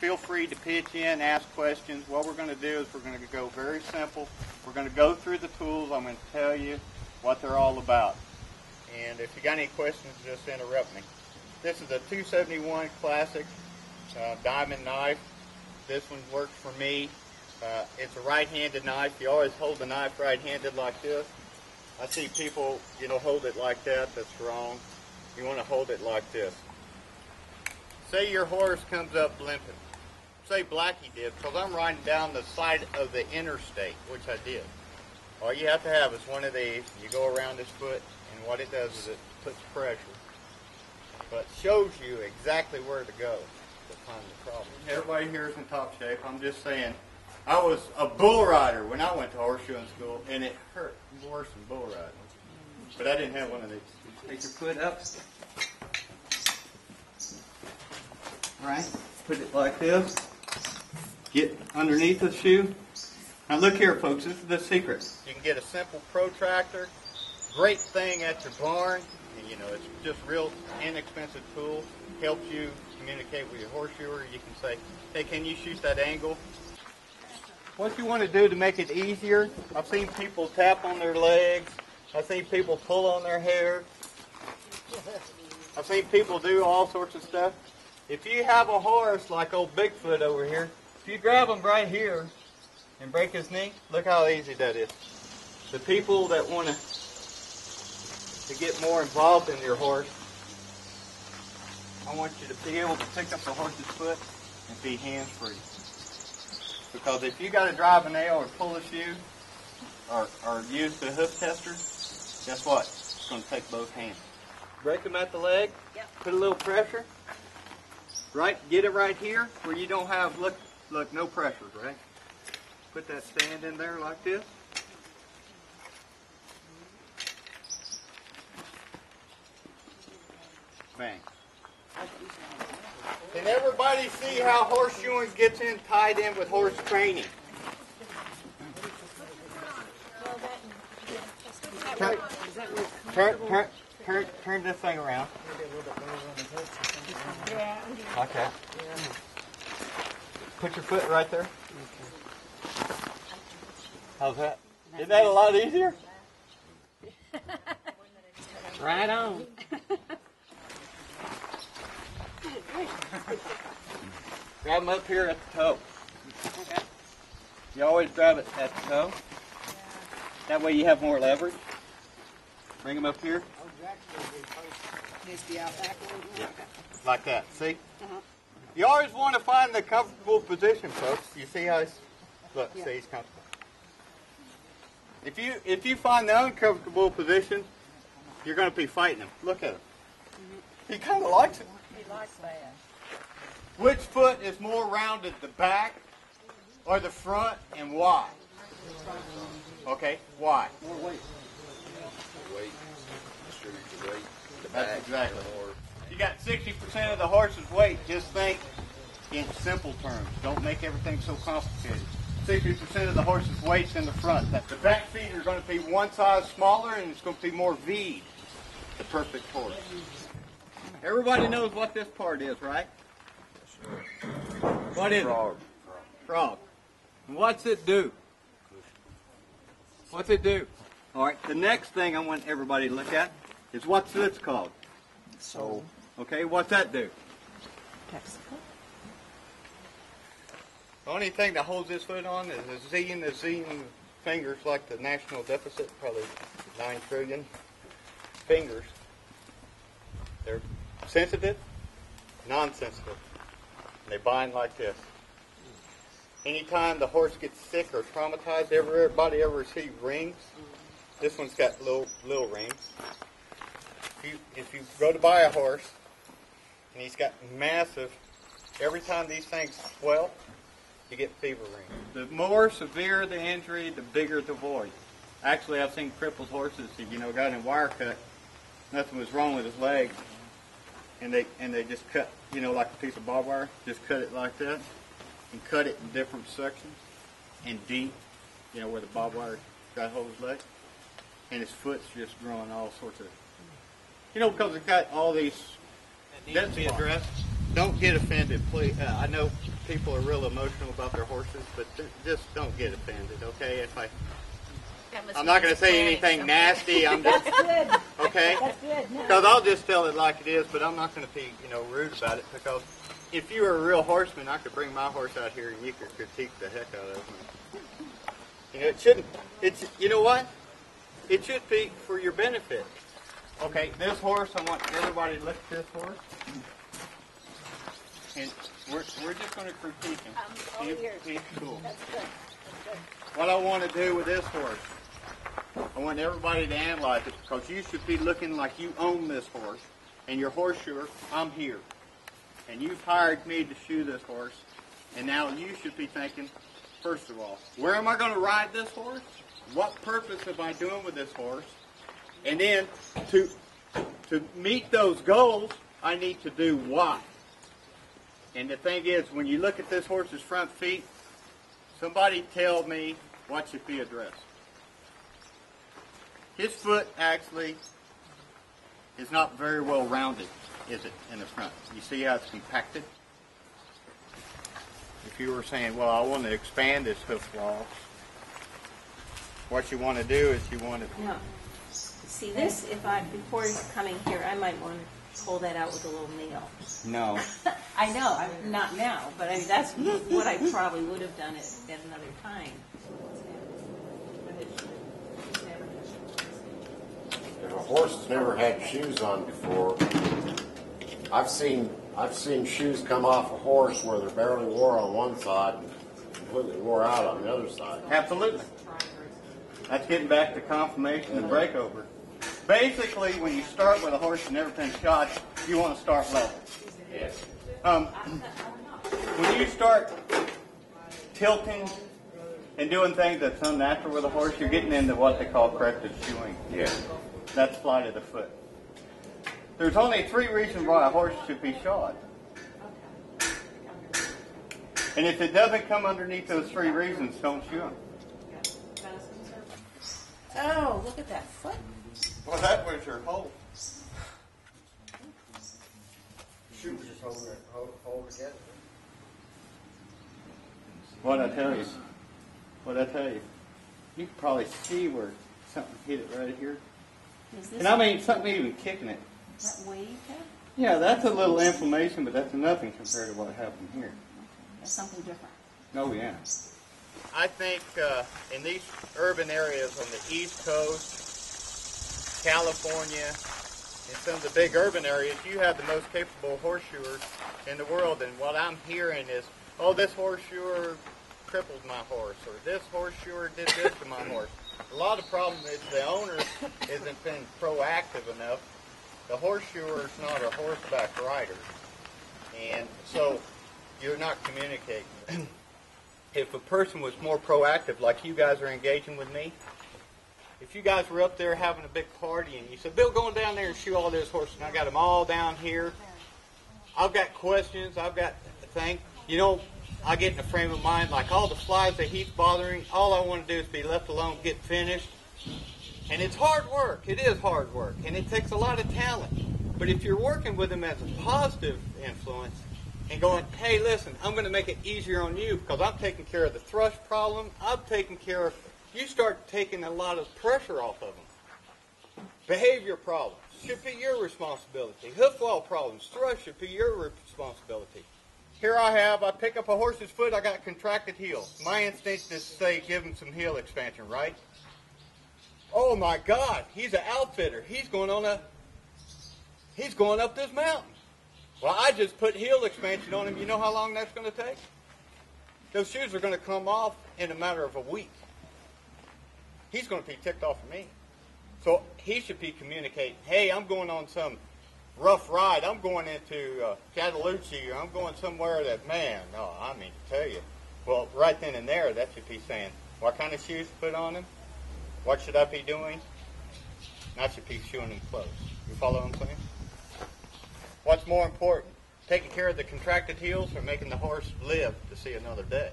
feel free to pitch in, ask questions. What we're going to do is we're going to go very simple. We're going to go through the tools. I'm going to tell you what they're all about. And if you got any questions, just interrupt me. This is a 271 Classic diamond knife. This one works for me. It's a right-handed knife. You always hold the knife right-handed like this. I see people, hold it like that. That's wrong. You want to hold it like this. Say your horse comes up limping. Say Blackie did, because I'm riding down the side of the interstate, which I did. All you have to have is one of these. You go around his foot, and what it does is it puts pressure. But shows you exactly where to go to find the problem. Everybody here is in top shape. I'm just saying, I was a bull rider when I went to horseshoeing school, and it hurt worse than bull riding. But I didn't have one of these. Take your foot up. Right? Put it like this. Get underneath the shoe. Now look here, folks. This is the secret. You can get a simple protractor. Great thing at your barn. And, it's just real inexpensive tool. Helps you communicate with your horseshoer. You can say, hey, can you shoot that angle? What you want to do to make it easier, I've seen people tap on their legs. I've seen people pull on their hair. I've seen people do all sorts of stuff. If you have a horse like old Bigfoot over here, if you grab him right here and break his knee, look how easy that is. The people that want to get more involved in your horse, I want you to be able to pick up the horse's foot and be hands-free. Because if you got to drive a nail or pull a shoe or use the hoof tester, guess what? It's going to take both hands. Break them at the leg, put a little pressure, right? Get it right here where you don't have, look, no pressure, right? Put that stand in there like this. Bang. Can everybody see how horseshoeing gets tied in with horse training? Turn this thing around. Like that. Put your foot right there. How's that? Isn't that a lot easier? Right on. Grab them up here at the toe. Okay. You always grab it at the toe. That way you have more leverage. Bring them up here. Needs to be out back a little bit. Yeah. Like that. See? You always want to find the comfortable position, folks. You see how he's... Look, see, he's comfortable. If you find the uncomfortable position, you're going to be fighting him. Look at him. He kind of likes it. He likes that. Which foot is more rounded, the back or the front, and why? Okay, why? More weight. Weight. Distribute your weight. The That's back. exactly. More. You got 60% of the horse's weight. Just think in simple terms. Don't make everything so complicated. 60% of the horse's weight's in the front. The back feet are going to be one size smaller, and it's going to be more V'd. The perfect horse. Everybody knows what this part is, right? What is Frog. it? Frog. What's it do? What's it do? All right, the next thing I want everybody to look at is what's this called? Sole. Okay, what's that do? The only thing that holds this foot on is the Z and the Z fingers, like the national deficit, probably 9 trillion fingers. They're sensitive, non-sensitive. They bind like this. Anytime the horse gets sick or traumatized, everybody ever see rings? This one's got little rings. If you go to buy a horse and he's got massive, every time these things swell, you get fever rings. The more severe the injury, the bigger the void. Actually, I've seen crippled horses that got in wire cut. Nothing was wrong with his leg, and they just cut, like a piece of barbed wire, just cut it like that, and cut it in different sections, and deep, where the barbed wire got hold of his leg, and his foot's just growing all sorts of, because it's got all these. That's the address. don't get offended, please. I know people are real emotional about their horses, but just don't get offended, okay? I'm not going to say anything nasty. I'm just, Good. okay? That's good. No. Because I'll just tell it like it is, but I'm not going to be, rude about it. Because if you were a real horseman, I could bring my horse out here and you could critique the heck out of him. It shouldn't. You know what? It should be for your benefit. Okay, this horse, I want everybody to look at this horse. And we're just going to critique him. He's cool. That's good. That's good. What I want to do with this horse, I want everybody to analyze it, because you should be looking like you own this horse. And your horseshoer, I'm here. And you've hired me to shoe this horse. And now you should be thinking, first of all, where am I going to ride this horse? What purpose am I doing with this horse? And then to meet those goals, I need to do what? And the thing is, when you look at this horse's front feet, somebody tell me what should be addressed. His foot actually is not very well rounded, is it, in the front? You see how it's compacted? If you were saying, well, I want to expand this hoof wall, what you want to do is you want to... No. See this, before coming here, I might want to pull that out with a little nail. No. I know, not now, but I mean, that's what I probably would have done at another time. If a horse has never had shoes on before, I've seen shoes come off a horse where they're barely wore on one side and completely wore out on the other side. Absolutely. That's getting back to confirmation and breakover. Basically, when you start with a horse that's never been shod, you want to start level. Yes. When you start tilting and doing things that's unnatural with a horse, you're getting into what they call corrective shoeing. Yeah. That's flight of the foot. There's only 3 reasons why a horse should be shod. And if it doesn't come underneath those 3 reasons, don't shoe him. Oh, look at that foot. Well, that was your hole. Shoes just hold together. What'd I tell you? What'd I tell you? You can probably see where something hit it right here. Is this And I mean, something even kicking it. that wave there? Yeah, that's a little inflammation, but that's nothing compared to what happened here. That's something different. Oh, yeah. I think in these urban areas on the East Coast, California, and some of the big urban areas, you have the most capable horseshoers in the world. And what I'm hearing is, oh, this horseshoer crippled my horse, or this horseshoer did this to my horse. A lot of the problem is the owner isn't been proactive enough. The horseshoer is not a horseback rider. And so you're not communicating. If a person was more proactive, like you guys are engaging with me, if you guys were up there having a big party and you said, Bill, going down there and shoe all those horses, and I got them all down here, I've got questions, I've got things, I get in a frame of mind, like all the flies that he's bothering, all I want to do is be left alone, get finished. And it's hard work. It is hard work. And it takes a lot of talent. But if you're working with him as a positive influence and going, hey, listen, I'm going to make it easier on you because I'm taking care of the thrush problem. I'm taking care of, you start taking a lot of pressure off of them. Behavior problems should be your responsibility. Hoof wall problems, thrush should be your responsibility. Here I pick up a horse's foot, I got contracted heel. My instinct is to say, give him some heel expansion, right? Oh my God, he's an outfitter. He's going up this mountain. Well, I just put heel expansion on him. You know how long that's going to take? Those shoes are going to come off in a matter of a week. He's going to be ticked off at me. So he should be communicating, hey, I'm going on some rough ride. I'm going into Cataloochee, or I'm going somewhere that, man, no, I mean to tell you. Well, right then and there, that should be saying, what kind of shoes to put on him? What should I be doing? And I should be shoeing him close. You follow what I'm saying? What's more important, taking care of the contracted heels or making the horse live to see another day?